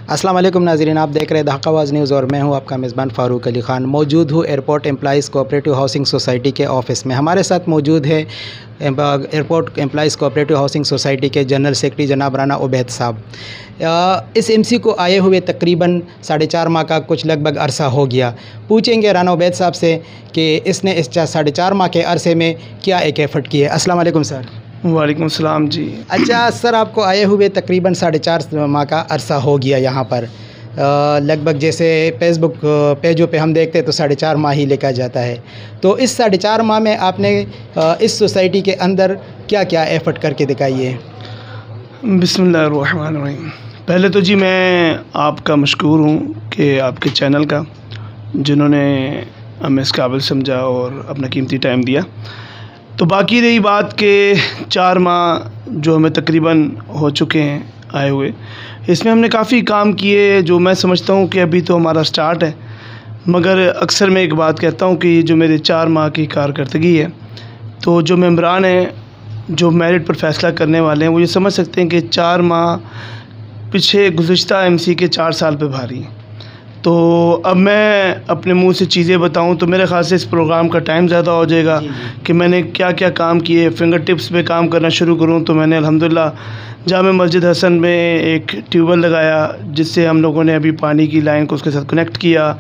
अस्सलाम वालेकुम नाज़रीन, आप देख रहे हैं दहकावाज़ न्यूज़ और मैं हूं आपका मेज़बान फ़ारूक अली ख़ान। मौजूद हूं airport employees cooperative housing society के ऑफ़िस में। हमारे साथ मौजूद है airport employees cooperative housing society के जनरल सेक्रेटरी जनाब राना उबैद साहब। इस एमसी को आए हुए तकरीबन 4.5 माह का कुछ लगभग अरसा हो गया। पूछेंगे राना उबैद साहब से कि इसने इस 4.5 माह के अरसे में क्या एक एफ़र्ट किए। अस्सलाम वालेकुम सर। वालेकुम सलाम जी। अच्छा सर, आपको आए हुए तकरीबन 4.5 माह का अरसा हो गया यहाँ पर। लगभग जैसे फेसबुक पेजों पे हम देखते हैं तो 4.5 माह ही लिखा जाता है। तो इस 4.5 माह में आपने इस सोसाइटी के अंदर क्या क्या एफ़र्ट करके दिखाई है? बिस्मिल्लाहिर्रहमानिर्रहीम। पहले तो जी मैं आपका मशकूर हूँ कि आपके चैनल का, जिन्होंने हमें इस काबिल समझा और अपना कीमती टाइम दिया। तो बाकी रही बात के 4 माह जो हमें तकरीबन हो चुके हैं आए हुए, इसमें हमने काफ़ी काम किए। जो मैं समझता हूँ कि अभी तो हमारा स्टार्ट है, मगर अक्सर मैं एक बात कहता हूँ कि जो मेरे 4 माह की कारकर्दगी है, तो जो मेंबरान हैं, जो मेरिट पर फ़ैसला करने वाले हैं, वो ये समझ सकते हैं कि 4 माह पीछे गुज़िश्ता एमसी के 4 साल पे भारी हैं। तो अब मैं अपने मुंह से चीज़ें बताऊं तो मेरे ख़्याल से इस प्रोग्राम का टाइम ज़्यादा हो जाएगा कि मैंने क्या क्या काम किए। फिंगर टिप्स पे काम करना शुरू करूं तो मैंने अल्हम्दुलिल्लाह जामे मस्जिद हसन में एक ट्यूबवेल लगाया, जिससे हम लोगों ने अभी पानी की लाइन को उसके साथ कनेक्ट किया।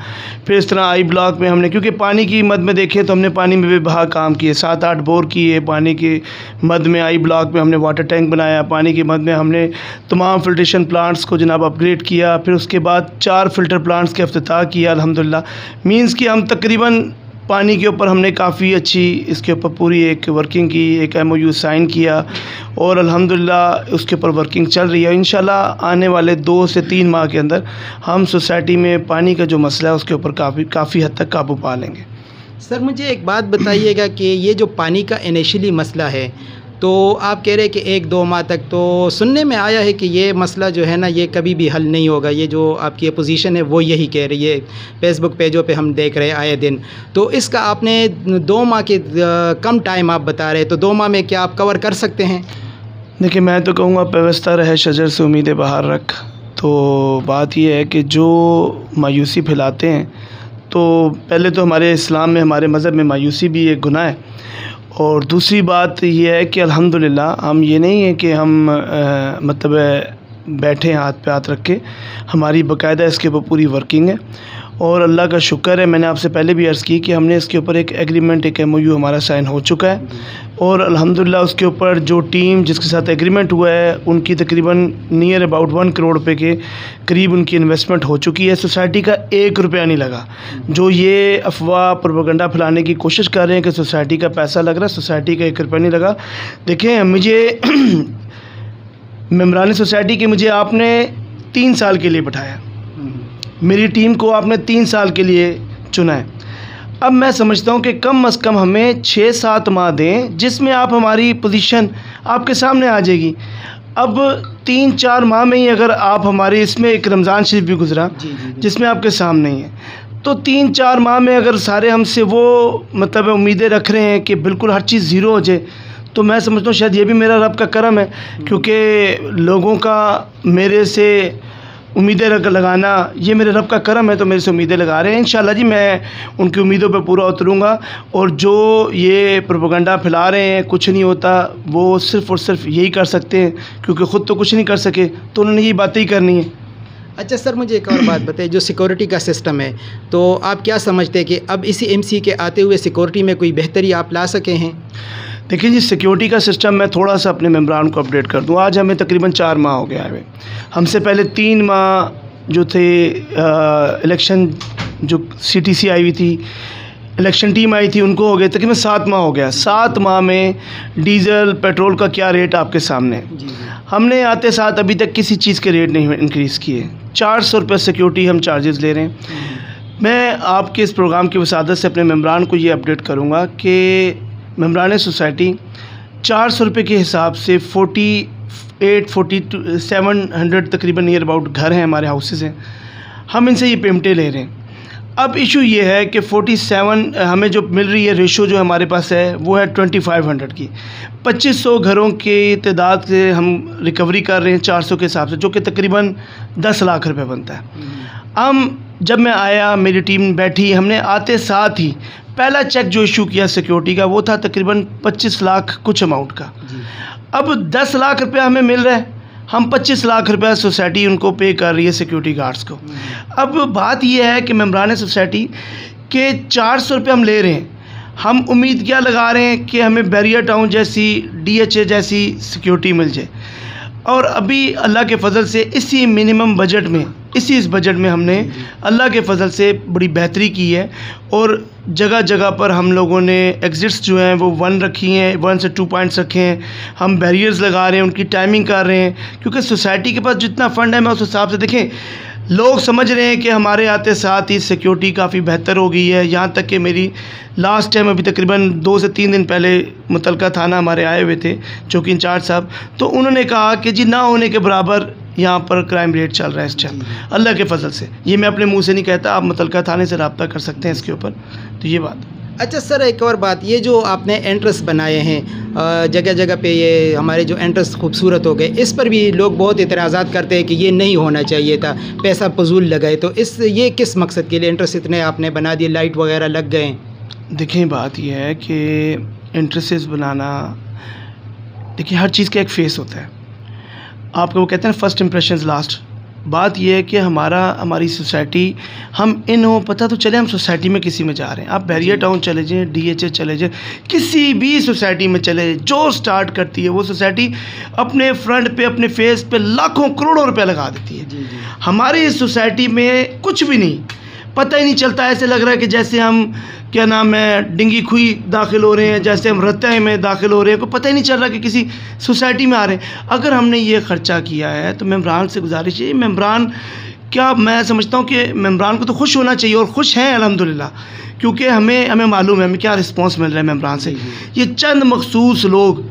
फिर इस तरह आई ब्लॉक में हमने, क्योंकि पानी की मद में देखें तो हमने पानी में भी बहा काम किए, 7-8 बोर किए पानी की मद में। आई ब्लॉक में हमने वाटर टैंक बनाया, पानी की मद में हमने तमाम फिल्ट्रेशन प्लांट्स को जनाब अपग्रेड किया। फिर उसके बाद 4 फ़िल्टर प्लांट्स के इफ्तिताह किया अल्हम्दुलिल्लाह। मीन्स कि हम तकरीबन पानी के ऊपर हमने काफ़ी अच्छी इसके ऊपर पूरी एक वर्किंग की, एक MOU साइन किया और अल्हम्दुलिल्लाह उसके ऊपर वर्किंग चल रही है। इंशाल्लाह आने वाले 2 से 3 माह के अंदर हम सोसाइटी में पानी का जो मसला है उसके ऊपर काफ़ी हद तक काबू पा लेंगे। सर मुझे एक बात बताइएगा कि ये जो पानी का इनिशियली मसला है, तो आप कह रहे हैं कि 1-2 माह तक, तो सुनने में आया है कि ये मसला जो है ना, ये कभी भी हल नहीं होगा। ये जो आपकी अपोजिशन है वो यही कह रही है, फेसबुक पेजों पे हम देख रहे हैं आए दिन। तो इसका आपने 2 माह के कम टाइम आप बता रहे हैं, तो 2 माह में क्या आप कवर कर सकते हैं? देखिए, मैं तो कहूँगा पेवस्ता रहे शजर से उम्मीदें बाहर रख। तो बात यह है कि जो मायूसी फैलाते हैं, तो पहले तो हमारे इस्लाम में, हमारे मज़हब में मायूसी भी एक गुनाह है। और दूसरी बात यह है कि अल्हम्दुलिल्लाह हम ये नहीं है कि हम मतलब बैठे हाथ पे हाथ रख के, हमारी बाकायदा इसके ऊपर पूरी वर्किंग है। और अल्लाह का शुक्र है, मैंने आपसे पहले भी अर्ज़ की कि हमने इसके ऊपर एक एग्रीमेंट, एक MOU हमारा साइन हो चुका है। और अल्हम्दुलिल्लाह उसके ऊपर जो टीम जिसके साथ एग्रीमेंट हुआ है, उनकी तकरीबन नियर अबाउट 1 करोड़ रुपए के करीब उनकी इन्वेस्टमेंट हो चुकी है। सोसाइटी का 1 रुपया नहीं लगा। जो ये अफवाह प्रोपेगेंडा फैलाने की कोशिश कर रहे हैं कि सोसाइटी का पैसा लग रहा है, सोसाइटी का 1 रुपया नहीं लगा। देखें, मुझे मेम्बरान सोसाइटी के मुझे आपने 3 साल के लिए बिठाया, मेरी टीम को आपने 3 साल के लिए चुना है। अब मैं समझता हूँ कि कम अज़ कम हमें 6-7 माह दें, जिसमें आप हमारी पोजीशन आपके सामने आ जाएगी। अब 3-4 माह में ही अगर आप हमारी, इसमें एक रमज़ान शरीफ भी गुज़रा जिसमें आपके सामने ही है, तो 3-4 माह में अगर सारे हमसे वो मतलब उम्मीदें रख रहे हैं कि बिल्कुल हर चीज़ ज़ीरो हो जाए, तो मैं समझता हूँ शायद ये भी मेरा रब का करम है। क्योंकि लोगों का मेरे से उम्मीदें लगाना, ये मेरे रब का करम है, तो मेरे से उम्मीदें लगा रहे हैं। इंशाल्लाह जी मैं उनकी उम्मीदों पे पूरा उतरूँगा। और जो ये प्रोपेगेंडा फैला रहे हैं कुछ नहीं होता, वो सिर्फ़ और सिर्फ यही कर सकते हैं, क्योंकि ख़ुद तो कुछ नहीं कर सके, तो उन्होंने ये बातें ही करनी है। अच्छा सर, मुझे एक और बात बताइए, जो सिक्योरिटी का सिस्टम है, तो आप क्या समझते हैं कि अब इसी MC के आते हुए सिक्योरिटी में कोई बेहतरी आप ला सके हैं? देखिए जी, सिक्योरिटी का सिस्टम मैं थोड़ा सा अपने मेम्बरान को अपडेट कर दूँ। आज हमें तकरीबन 4 माह हो गया है। हमसे पहले 3 माह जो थे इलेक्शन, जो CTC आई हुई थी, इलेक्शन टीम आई थी, उनको हो गए तकरीबन 7 माह हो गया। 7 माह में डीज़ल पेट्रोल का क्या रेट आपके सामने है। हमने आते साथ अभी तक किसी चीज़ के रेट नहीं इंक्रीज़ किए। 400 रुपये सिक्योरिटी हम चार्जेस ले रहे हैं। मैं आपके इस प्रोग्राम की वसादत से अपने मेम्बरान को ये अपडेट करूँगा कि मेम्बरान सोसाइटी 400 रुपये के हिसाब से 700 तकरीबन नियर अबाउट घर हैं, हमारे हाउसेस हैं, हम इनसे ये पेमेंटें ले रहे हैं। अब इशू ये है कि 47 हमें जो मिल रही है, रेशो जो हमारे पास है वो है 2500 की। 2500 घरों की तादाद से हम रिकवरी कर रहे हैं 400 के हिसाब से, जो कि तकरीबन 10 लाख रुपए बनता है। जब मैं आया, मेरी टीम बैठी, हमने आते साथ ही पहला चेक जो इशू किया सिक्योरिटी का वो था तकरीबन 25 लाख कुछ अमाउंट का। अब 10 लाख रुपया हमें मिल रहा है, हम 25 लाख रुपया सोसाइटी उनको पे कर रही है सिक्योरिटी गार्ड्स को। अब बात यह है कि मेम्बरान सोसाइटी के 400 रुपये हम ले रहे हैं, हम उम्मीद क्या लगा रहे हैं कि हमें बैरियर टाउन जैसी, DHA जैसी सिक्योरिटी मिल जाए। और अभी अल्लाह के फ़ज़ल से इसी मिनिमम बजट में, इस बजट में हमने अल्लाह के फ़ज़ल से बड़ी बेहतरी की है। और जगह जगह पर हम लोगों ने एग्ज़िट्स जो हैं वो 1 रखी हैं, 1 से 2 पॉइंट्स रखे हैं। हम बैरियर्स लगा रहे हैं, उनकी टाइमिंग कर रहे हैं, क्योंकि सोसाइटी के पास जितना फ़ंड है मैं उस हिसाब से, देखें लोग समझ रहे हैं कि हमारे आते साथ ही सिक्योरिटी काफ़ी बेहतर हो गई है। यहाँ तक कि मेरी लास्ट टाइम अभी तकरीबन 2 से 3 दिन पहले मुतलका थाना हमारे आए हुए थे चौकी इंचार्ज साहब, तो उन्होंने कहा कि जी ना होने के बराबर यहाँ पर क्राइम रेट चल रहा है इस टाइम, अल्लाह के फ़ज़ल से। ये मैं अपने मुंह से नहीं कहता, आप मुतलका थाने से रब्ता कर सकते हैं इसके ऊपर। तो ये बात। अच्छा सर, एक और बात, ये जो आपने एंट्रेंस बनाए हैं जगह जगह पे, ये हमारे जो एंट्रेंस खूबसूरत हो गए, इस पर भी लोग बहुत इतराज़ात करते हैं कि ये नहीं होना चाहिए था, पैसा फजूल लगाए। तो ये किस मकसद के लिए एंट्रेंस इतने आपने बना दिए, लाइट वगैरह लग गए? देखें बात यह है कि एंट्रेंसेस बनाना, देखिए हर चीज़ का एक फ़ेस होता है। आपको वो कहते हैं फर्स्ट इम्प्रेशंस लास्ट। बात यह है कि हमारी सोसाइटी, हम हो पता तो चले हम सोसाइटी में किसी में जा रहे हैं। आप बैरियर टाउन चले जाएँ, DHA चले जाएँ, किसी भी सोसाइटी में चले, जो स्टार्ट करती है वो सोसाइटी अपने फ्रंट पे, अपने फेस पे लाखों करोड़ों रुपए लगा देती है। हमारी इस सोसाइटी में कुछ भी नहीं, पता ही नहीं चलता। ऐसे लग रहा है कि जैसे हम क्या नाम है डिंगी खुई दाखिल हो रहे हैं, जैसे हम रत्ते में दाखिल हो रहे हैं, कोई पता ही नहीं चल रहा कि किसी सोसाइटी में आ रहे हैं। अगर हमने ये ख़र्चा किया है तो मेम्बरान से गुजारिश है, मेम्बरान क्या, मैं समझता हूँ कि मेम्बरान को तो खुश होना चाहिए और खुश हैं अल्हम्दुलिल्लाह, क्योंकि हमें मालूम है हमें क्या रिस्पॉन्स मिल रहा है मेम्बरान से। ये चंद मखसूस लोग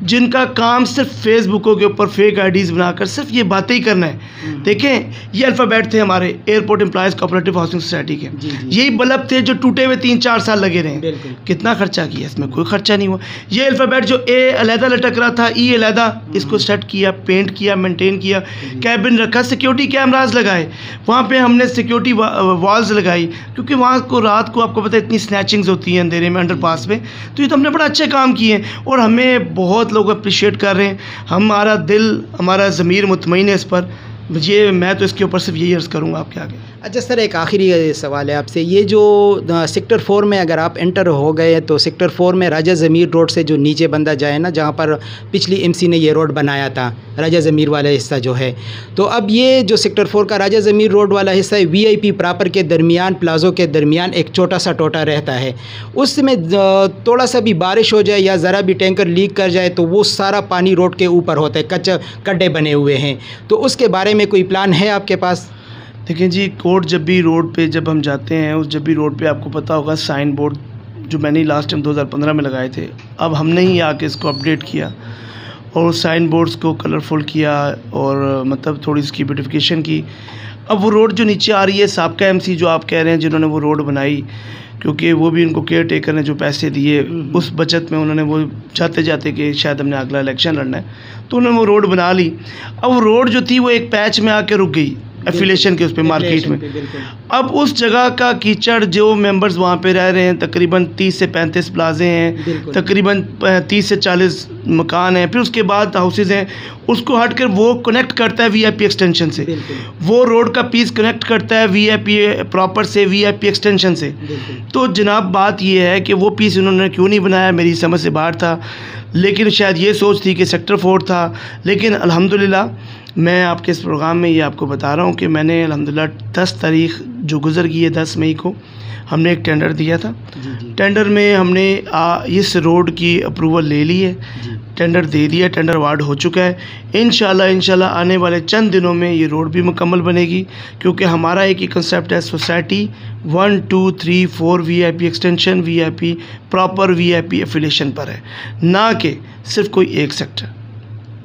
जिनका काम सिर्फ फेसबुकों के ऊपर फेक आईडीज़ बनाकर सिर्फ ये बातें ही करना है। देखें ये अल्फ़ाबेट थे हमारे airport employees cooperative housing society के, यही बल्ब थे जो टूटे हुए 3-4 साल लगे रहे। कितना खर्चा किया इसमें? कोई खर्चा नहीं हुआ। ये अल्फ़ाबेट जो ए अलहदा लटक रहा था, ई अलहदा, इसको सेट किया, पेंट किया, मेंटेन किया, कैबिन रखा, सिक्योरिटी कैमराज लगाए, वहाँ पर हमने सिक्योरिटी वॉल्स लगाई, क्योंकि वहाँ को रात को आपको पता है इतनी स्नैचिंग्स होती हैं अंधेरे में अंडरपास में। तो ये तो हमने बड़ा अच्छे काम किए और हमें बहुत लोग अप्रिशिएट कर रहे हैं। हमारा दिल, हमारा ज़मीर मुतमईन है इस पर। ये मैं तो इसके ऊपर सिर्फ यही अर्ज़ करूँगा आपके आगे। अच्छा सर, एक आखिरी सवाल है आपसे, ये जो सेक्टर 4 में अगर आप एंटर हो गए तो सेक्टर 4 में राजा ज़मीर रोड से जो नीचे बंदा जाए ना, जहाँ पर पिछली MC ने ये रोड बनाया था, राजा ज़मीर वाला हिस्सा जो है, तो अब ये जो सेक्टर 4 का राजा ज़मीर रोड वाला हिस्सा है, VIP प्रॉपर के दरमियान, प्लाज़ो के दरमियान एक छोटा सा टोटा रहता है। उसमें थोड़ा सा भी बारिश हो जाए या ज़रा भी टैंकर लीक कर जाए तो वो सारा पानी रोड के ऊपर होता है, कच्चे गड्ढे बने हुए हैं। तो उसके बारे में कोई प्लान है आपके पास? देखें जी, कोर्ट जब भी रोड पे जब हम जाते हैं, जब भी रोड पे आपको पता होगा साइन बोर्ड जो मैंने लास्ट टाइम 2015 में लगाए थे, अब हमने ही आके इसको अपडेट किया और साइन बोर्ड्स को कलरफुल किया और मतलब थोड़ी इसकी ब्यूटिफिकेशन की। अब वो रोड जो नीचे आ रही है, साबका MC जो आप कह रहे हैं जिन्होंने वो रोड बनाई, क्योंकि वो भी उनको केयर टेकर ने जो पैसे दिए उस बचत में उन्होंने वो चाहते जाते कि शायद हमने अगला इलेक्शन लड़ना है तो उन्होंने वो रोड बना ली। अब वो रोड जो थी वो एक पैच में आके रुक गई एफिलेशन के उस पे मार्केट में। अब उस जगह का कीचड़, जो मेंबर्स वहाँ पे रह रहे हैं, तकरीबन 30 से 35 प्लाजे हैं, तकरीबन 30 से 40 मकान हैं, फिर उसके बाद हाउसेज हैं, उसको हटकर वो कनेक्ट करता है VIP एक्सटेंशन से, वो रोड का पीस कनेक्ट करता है VIP प्रॉपर से, VIP एक्सटेंशन से। तो जनाब बात ये है कि वो पीस उन्होंने क्यों नहीं बनाया, मेरी समझ से बाहर था, लेकिन शायद ये सोच थी कि सेक्टर 4 था। लेकिन अल्हम्दुलिल्लाह मैं आपके इस प्रोग्राम में ये आपको बता रहा हूँ कि मैंने अल्हम्दुलिल्लाह 10 तारीख जो गुज़र गई है, 10 मई को हमने एक टेंडर दिया था। टेंडर में हमने इस रोड की अप्रूवल ले ली है, टेंडर दे दिया, टेंडर अवार्ड हो चुका है। इंशाल्लाह आने वाले चंद दिनों में ये रोड भी मुकम्मल बनेगी, क्योंकि हमारा एक ही कंसेप्ट है, society 1, 2, 3, 4 VIP extension, VIP proper VIP affiliation पर है, ना कि सिर्फ कोई एक सेक्टर।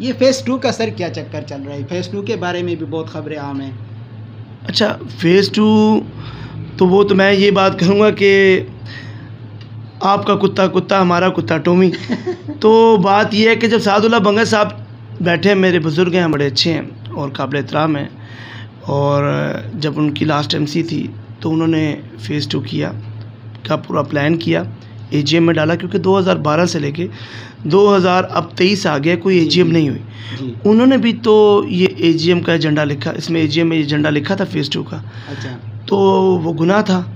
ये फ़ेज़ 2 का सर क्या चक्कर चल रहा है? फ़ेज़ 2 के बारे में भी बहुत ख़बरें आम हैं। अच्छा, फ़ेज़ 2 तो वो तो मैं ये बात कहूँगा कि आपका कुत्ता कुत्ता हमारा कुत्ता टोमी। तो बात ये है कि जब सादुल्लाह बंगा साहब बैठे हैं, मेरे बुज़ुर्ग हैं, बड़े अच्छे हैं और काबिल एहतराम हैं, और जब उनकी लास्ट एमसी थी तो उन्होंने फ़ेज़ 2 का पूरा प्लान किया, एजीएम में डाला, क्योंकि 2012 से लेके 2023 आ गया, कोई एजीएम नहीं हुई। उन्होंने भी तो ये एजीएम का एजेंडा लिखा, इसमें एजीएम में एजेंडा लिखा था फ़ेज़ 2 का। अच्छा। तो वो गुनाह था।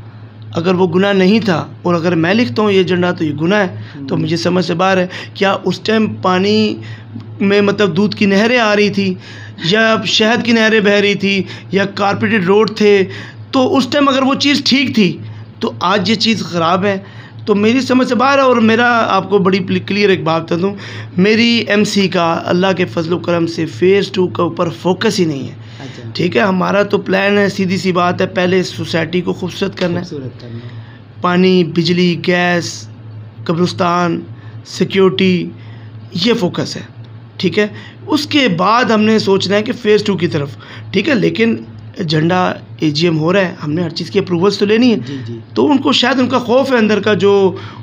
अगर वो गुनाह नहीं था और अगर मैं लिखता हूँ ये एजेंडा तो ये गुनाह है, तो मुझे समझ से बाहर है। क्या उस टाइम पानी में मतलब दूध की नहरें आ रही थी या शहद की नहरें बह रही थी या कारपेटेड रोड थे, तो उस टाइम अगर वो चीज़ ठीक थी तो आज ये चीज़ ख़राब है, तो मेरी समझ से बाहर है। और मेरा आपको बड़ी क्लियर एक बात बता दूँ, मेरी एमसी का अल्लाह के फजल करम से फ़ेज़ 2 के ऊपर फोकस ही नहीं है। अच्छा। ठीक है, हमारा तो प्लान है, सीधी सी बात है, पहले सोसाइटी को खूबसूरत करना है, पानी, बिजली, गैस, कब्रिस्तान, सिक्योरिटी, ये फोकस है। ठीक है, उसके बाद हमने सोचना है कि फ़ेज़ 2 की तरफ। ठीक है, लेकिन एजेंडा एजीएम हो रहा है, हमने हर चीज़ की अप्रूवल्स तो लेनी है। जी। तो उनको शायद उनका खौफ है अंदर का, जो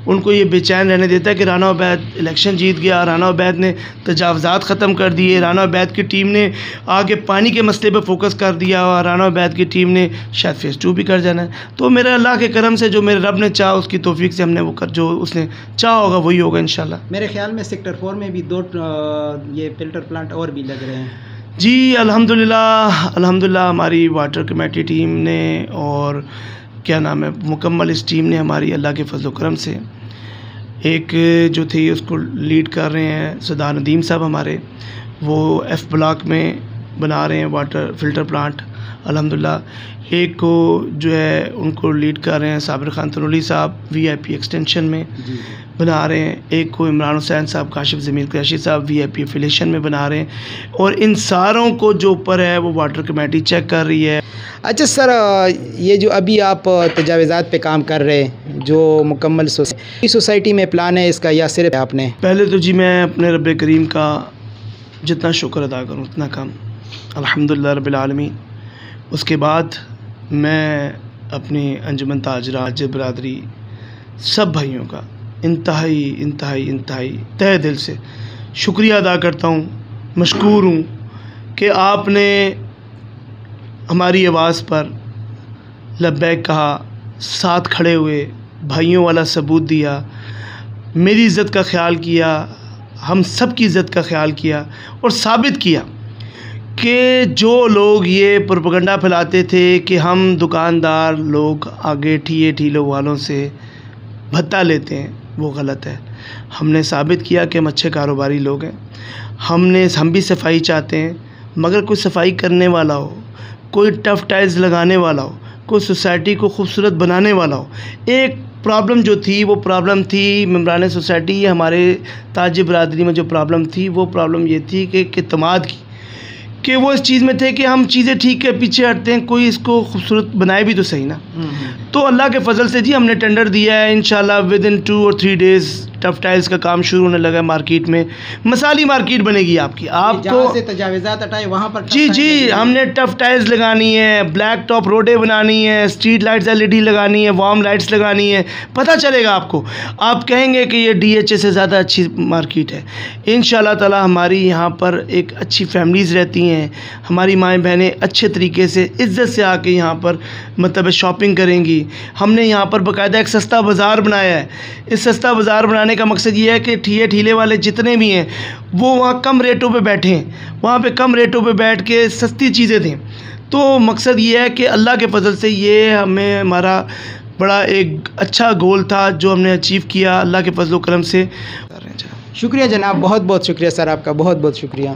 उनको ये बेचैन रहने देता है कि राना उबैद इलेक्शन जीत गया, राना उबैद ने तजावज़ात ख़त्म कर दिए, राना उबैद की टीम ने आगे पानी के मसले पर फोकस कर दिया और राना उबैद की टीम ने शायद फ़ेज़ 2 भी कर जाना है। तो मेरे अल्लाह के करम से जो मेरे रब ने चाहा, उसकी तौफीक से हमने वो कर, जो उसने चाहा होगा वही होगा इंशाल्लाह। मेरे ख्याल में सेक्टर 4 में भी 2 ये फ़िल्टर प्लांट और भी लग रहे हैं। जी अल्हम्दुलिल्लाह हमारी वाटर कमेटी टीम ने और क्या नाम है मुकम्मल इस टीम ने हमारी अल्लाह के फजल करम से एक जो थी उसको लीड कर रहे हैं सरदार नदीम साहब हमारे, वो एफ़ ब्लॉक में बना रहे हैं वाटर फ़िल्टर प्लांट अल्हम्दुलिल्लाह। एक को जो है उनको लीड कर रहे हैं साबिर खान तनोली साहब वीआईपी एक्सटेंशन में बना रहे हैं, एक को इमरान हुसैन साहब, काशिफ ज़मीर क़ुरैशी साहब वीआईपी एफिलिएशन में बना रहे हैं, और इन सारों को जो ऊपर है वो वाटर कमेटी चेक कर रही है। अच्छा सर, ये जो अभी आप तजावीज़ात पे काम कर रहे हैं, जो मुकम्मल सोसाइटी में प्लान है इसका, या सिर्फ आपने? पहले तो जी मैं अपने रब करीम का जितना शुक्र अदा करूँ उतना कम, अल्हम्दुलिल्लाह रब्बिल आलमीन। उसके बाद मैं अपनी अंजुमन ताजरा बरादरी सब भाइयों का इंतहाई तहे दिल से शुक्रिया अदा करता हूँ, मशकूर हूँ कि आपने हमारी आवाज़ पर लब्बैक कहा, साथ खड़े हुए, भाइयों वाला सबूत दिया, मेरी इज़्ज़त का ख्याल किया, हम सब की इज़्ज़त का ख्याल किया और साबित किया कि जो लोग ये प्रोपेगेंडा फैलाते थे कि हम दुकानदार लोग आगे ठीलों वालों से भत्ता लेते हैं, वो गलत है। हमने साबित किया कि हम अच्छे कारोबारी लोग हैं। हम भी सफाई चाहते हैं, मगर कोई सफाई करने वाला हो, कोई टफ टाइल्स लगाने वाला हो, कोई सोसाइटी को खूबसूरत बनाने वाला हो। एक प्रॉब्लम जो थी वो प्रॉब्लम थी मेम्बरान सोसाइटी, हमारे ताज बरादरी में जो प्रॉब्लम थी वो प्रॉब्लम ये थी कि एतमाद की, कि वो इस चीज़ में थे कि हम चीज़ें ठीक है पीछे हटते हैं, कोई इसको खूबसूरत बनाए भी तो सही ना। तो अल्लाह के फजल से जी हमने टेंडर दिया है, इंशाल्लाह विद इन 2 और 3 डेज़ टफ टाइल्स का काम शुरू होने लगा। मार्केट में मसाली मार्केट बनेगी आपको से तजावीज़ात हटाए वहाँ पर जी हमने टफ टाइल्स लगानी है, ब्लैक टॉप रोडें बनानी है, स्ट्रीट लाइट्स LED लगानी है, वार्म लाइट्स लगानी है। पता चलेगा आपको, आप कहेंगे कि ये DHA से ज़्यादा अच्छी मार्केट है। इंशाल्लाह ताला हमारी यहाँ पर एक अच्छी फैमिलीज़ रहती हैं, हमारी माएँ बहनें अच्छे तरीके से इज़्ज़त से आके यहाँ पर मतलब शॉपिंग करेंगी। हमने यहाँ पर बाकायदा एक सस्ता बाज़ार बनाया है। इस सस्ता बाज़ार बनाने का मकसद ये है कि ठीले वाले जितने भी हैं वो वहाँ कम रेटों पे बैठें, वहाँ पे कम रेटों पे बैठ के सस्ती चीज़ें दें। तो मकसद ये है कि अल्लाह के फजल से ये हमारा बड़ा एक अच्छा गोल था जो हमने अचीव किया अल्लाह के फजल करम से। शुक्रिया जनाब, बहुत बहुत शुक्रिया सर, आपका बहुत बहुत शुक्रिया।